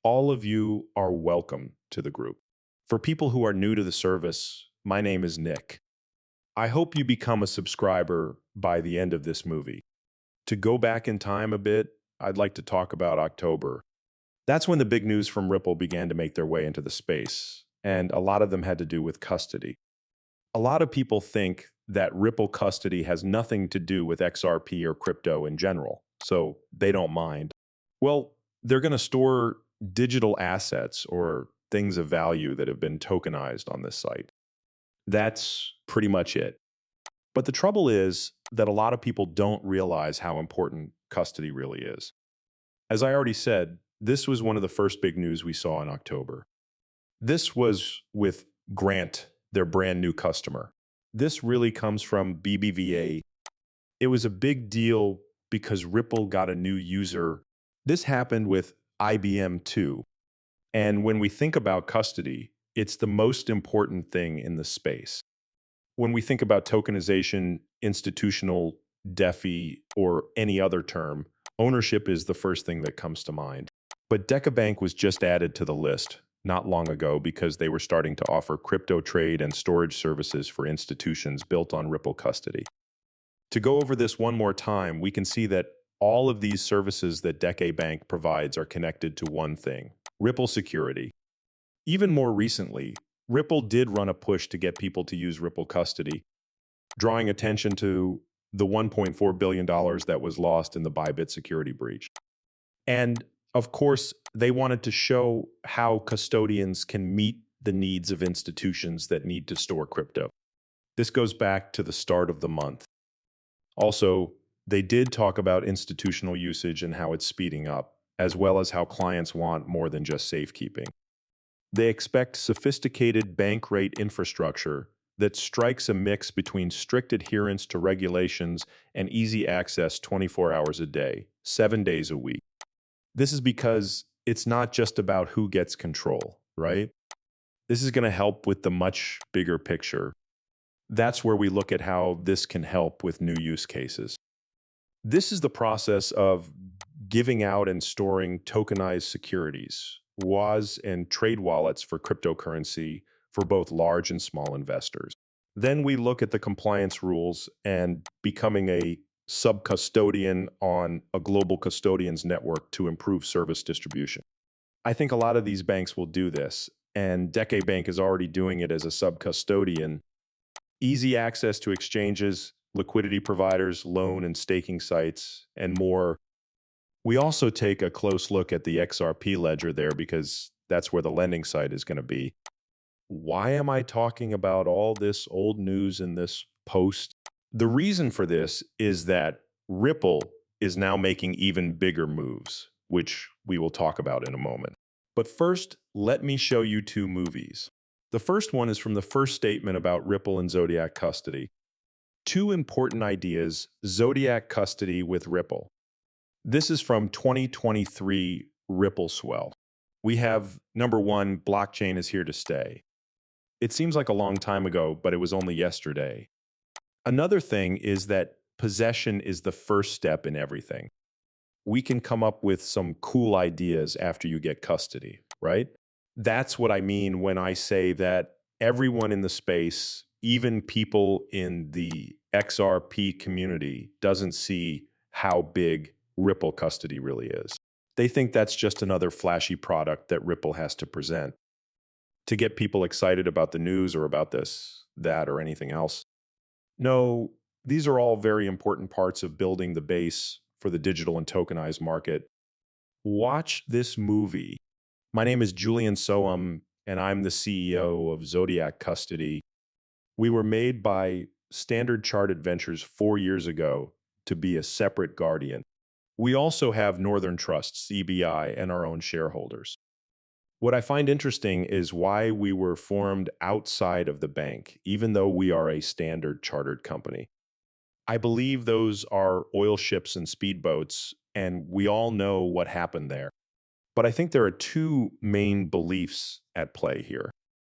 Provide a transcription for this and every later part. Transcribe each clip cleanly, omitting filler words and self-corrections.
all of you are welcome to the group. For people who are new to the service, my name is Nick. I hope you become a subscriber by the end of this movie. To go back in time a bit, I'd like to talk about October. That's when the big news from Ripple began to make their way into the space, and a lot of them had to do with custody. A lot of people think that Ripple custody has nothing to do with XRP or crypto in general, so they don't mind. Well, they're going to store digital assets or things of value that have been tokenized on this site. That's pretty much it. But the trouble is that a lot of people don't realize how important custody really is. As I already said, this was one of the first big news we saw in October. This was with Grant, their brand new customer. This really comes from BBVA. It was a big deal because Ripple got a new user. This happened with IBM too. And when we think about custody, it's the most important thing in the space. When we think about tokenization, institutional, DeFi, or any other term, ownership is the first thing that comes to mind. But DecaBank was just added to the list not long ago because they were starting to offer crypto trade and storage services for institutions built on Ripple custody. To go over this one more time, we can see that all of these services that DecaBank provides are connected to one thing: Ripple security. Even more recently, Ripple did run a push to get people to use Ripple custody, drawing attention to the $1.4 billion that was lost in the Bybit security breach. And of course, they wanted to show how custodians can meet the needs of institutions that need to store crypto. This goes back to the start of the month. Also, they did talk about institutional usage and how it's speeding up, as well as how clients want more than just safekeeping. They expect sophisticated bank rate infrastructure that strikes a mix between strict adherence to regulations and easy access 24 hours a day, 7 days a week. This is because it's not just about who gets control, right? This is going to help with the much bigger picture. That's where we look at how this can help with new use cases. This is the process of giving out and storing tokenized securities, WAS, and trade wallets for cryptocurrency for both large and small investors. Then we look at the compliance rules and becoming a sub-custodian on a global custodians network to improve service distribution. I think a lot of these banks will do this, and DecaBank is already doing it as a sub-custodian. Easy access to exchanges, liquidity providers, loan and staking sites, and more. We also take a close look at the XRP ledger there because that's where the lending site is going to be. Why am I talking about all this old news in this post? The reason for this is that Ripple is now making even bigger moves, which we will talk about in a moment. But first, let me show you two movies. The first one is from the first statement about Ripple and Zodiac custody. Two important ideas: Zodiac custody with Ripple. This is from 2023 Ripple Swell. We have, number one, blockchain is here to stay. It seems like a long time ago, but it was only yesterday. Another thing is that possession is the first step in everything. We can come up with some cool ideas after you get custody, right? That's what I mean when I say that everyone in the space, even people in the XRP community, doesn't see how big Ripple custody really is. They think that's just another flashy product that Ripple has to present to get people excited about the news or about this, that, or anything else. No, these are all very important parts of building the base for the digital and tokenized market. Watch this movie. My name is Julian Soham, and I'm the CEO of Zodiac Custody. We were made by Standard Chartered Ventures 4 years ago to be a separate guardian. We also have Northern Trust, CBI, and our own shareholders. What I find interesting is why we were formed outside of the bank, even though we are a Standard Chartered company. I believe those are oil ships and speedboats, and we all know what happened there. But I think there are two main beliefs at play here.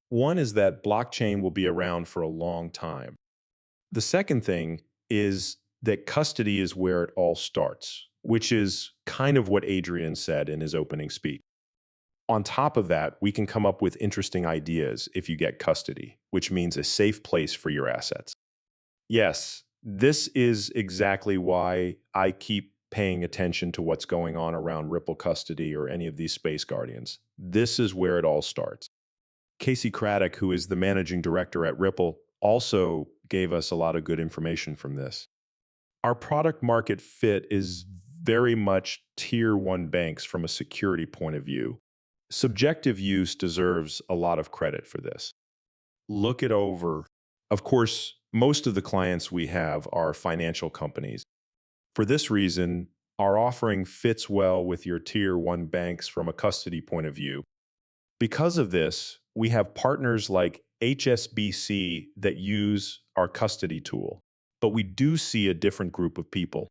One is that blockchain will be around for a long time. The second thing is that custody is where it all starts, which is kind of what Adrian said in his opening speech. On top of that, we can come up with interesting ideas if you get custody, which means a safe place for your assets. Yes, this is exactly why I keep paying attention to what's going on around Ripple custody or any of these space guardians. This is where it all starts. Casey Craddock, who is the managing director at Ripple, also gave us a lot of good information from this. Our product market fit is very much tier one banks from a security point of view. Subjective use deserves a lot of credit for this. Look it over. Of course, most of the clients we have are financial companies. For this reason, our offering fits well with your tier one banks from a custody point of view. Because of this, we have partners like HSBC that use our custody tool, but we do see a different group of people.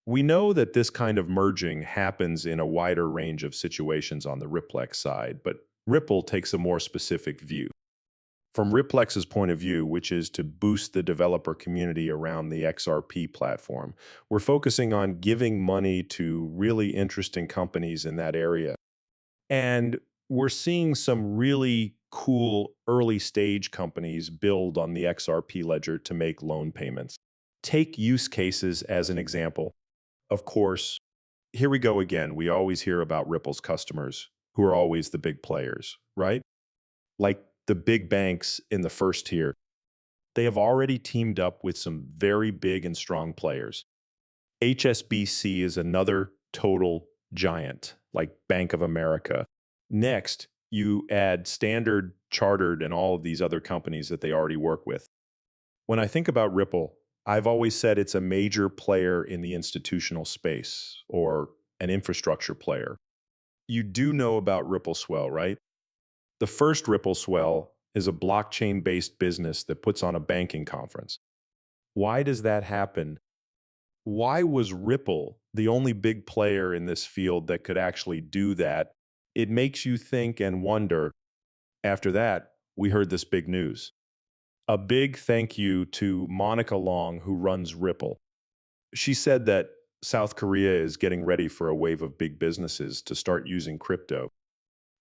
We know that this kind of merging happens in a wider range of situations on the Riplex side, but Ripple takes a more specific view. From Riplex's point of view, which is to boost the developer community around the XRP platform, we're focusing on giving money to really interesting companies in that area. And we're seeing some really cool early stage companies build on the XRP ledger to make loan payments. Take use cases as an example. Of course, here we go again. We always hear about Ripple's customers, who are always the big players, right? Like the big banks in the first tier. They have already teamed up with some very big and strong players. HSBC is another total giant, like Bank of America. Next, you add Standard, Chartered, and all of these other companies that they already work with. When I think about Ripple, I've always said it's a major player in the institutional space or an infrastructure player. You do know about Ripple Swell, right? The first Ripple Swell is a blockchain-based business that puts on a banking conference. Why does that happen? Why was Ripple the only big player in this field that could actually do that? It makes you think and wonder. After that, we heard this big news. A big thank you to Monica Long, who runs Ripple. She said that South Korea is getting ready for a wave of big businesses to start using crypto.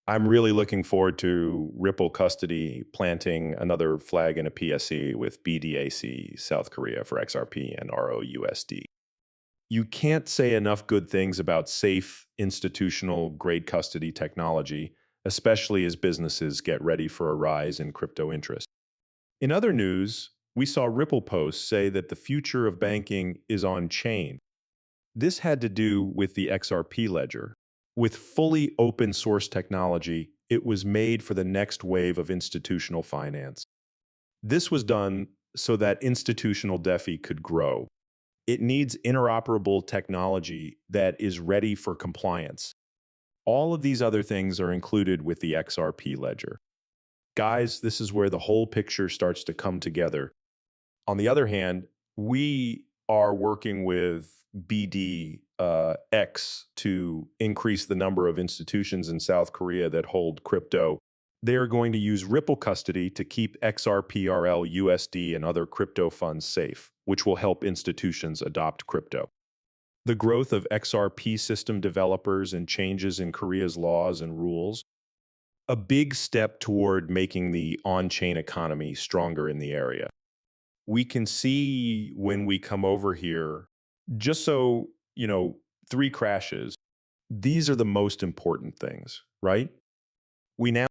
I'm really looking forward to Ripple Custody planting another flag in a PSE with BDAC South Korea for XRP and ROUSD. You can't say enough good things about safe, institutional, grade custody technology, especially as businesses get ready for a rise in crypto interest. In other news, we saw Ripple posts say that the future of banking is on-chain. This had to do with the XRP ledger. With fully open source technology, it was made for the next wave of institutional finance. This was done so that institutional DeFi could grow. It needs interoperable technology that is ready for compliance. All of these other things are included with the XRP ledger. Guys, this is where the whole picture starts to come together. On the other hand, we are working with BDX to increase the number of institutions in South Korea that hold crypto. They are going to use Ripple custody to keep XRPRL, USD, and other crypto funds safe, which will help institutions adopt crypto. The growth of XRP system developers and changes in Korea's laws and rules, a big step toward making the on-chain economy stronger in the area. We can see when we come over here, just so, 3 crashes, these are the most important things, right? We now